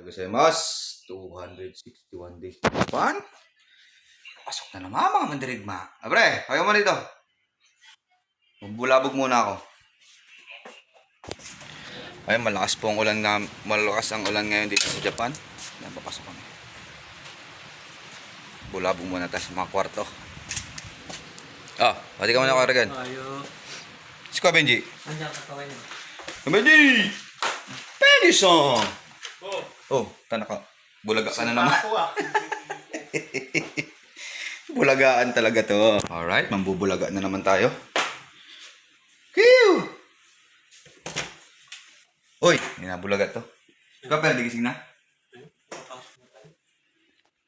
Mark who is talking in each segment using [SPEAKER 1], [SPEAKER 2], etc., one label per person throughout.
[SPEAKER 1] Gozaimasu. 261 days na Japan. Pasok na naman mga mandirigma. Abre, kaya mo dito. Magbulabog muna ako. Ay, malakas ang ulan ngayon dito sa Japan. Yan, papasok kami. Bulabog muna tayo sa mga kwarto. Pati ka muna karagan.
[SPEAKER 2] Ayo.
[SPEAKER 1] Si Kuya Benji.
[SPEAKER 2] Andiyan ka kawin mo.
[SPEAKER 1] Kuya Benji! Benji-san! Tanak ka. Bulaga ka na naman. Bulagaan talaga to. Alright, mambubulaga na naman tayo. Kiyo! Uy, hinabulaga to. Kapag digising na.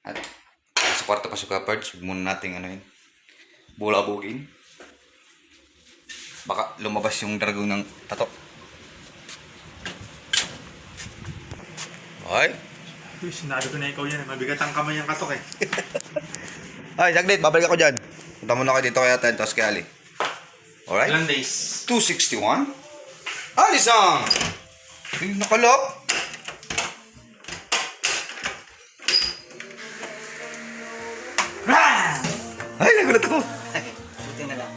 [SPEAKER 1] At sa kwarto pa sa kapag, muna natin ano yun. Bulabugin. Baka lumabas yung dragon ng tato. Ay.
[SPEAKER 2] Uy, sinabi ko na ikaw yan. Mabigat ang kamay ang katok eh.
[SPEAKER 1] Ay, saglit. Babalik ako dyan. Punta muna ako dito kaya tayo. Tapos kay Ali. Alright?
[SPEAKER 2] Ilang days?
[SPEAKER 1] 261. Ali-san! Ay, nakalok. Ay, nagulat ako.
[SPEAKER 2] Buti na lang.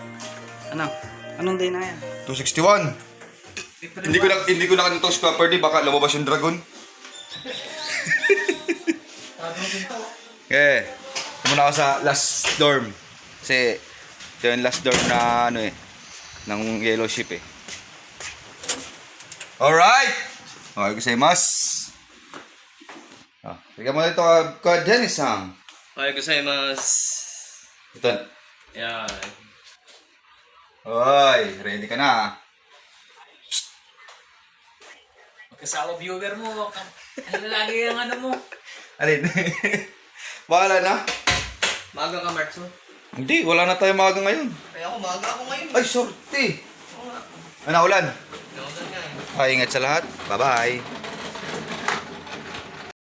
[SPEAKER 2] Ano? Anong day na yan?
[SPEAKER 1] 261. Hindi ko na kanito squad per day. Baka lumabas yung dragon. Okay. Muna ako sa last dorm. Kasi ito yung last dorm na ano ng yellow ship eh. Alright! Okay, gozaimasu. Bigyan mo dito ka Dennis-san.
[SPEAKER 2] Ay, gozaimasu.
[SPEAKER 1] Ito.
[SPEAKER 2] Yan.
[SPEAKER 1] Hoy, ready ka na.
[SPEAKER 2] Magkasama viewer mo. Ano lagi yung ano mo?
[SPEAKER 1] Alin? Bahala na.
[SPEAKER 2] Maaga ka, Martso.
[SPEAKER 1] Hindi, wala na tayo maaga ngayon.
[SPEAKER 2] Kaya ako, maaga ako ngayon.
[SPEAKER 1] Ay, sorte. Ano, ulan?
[SPEAKER 2] Naulan nga eh.
[SPEAKER 1] Ingat sa lahat. Bye-bye.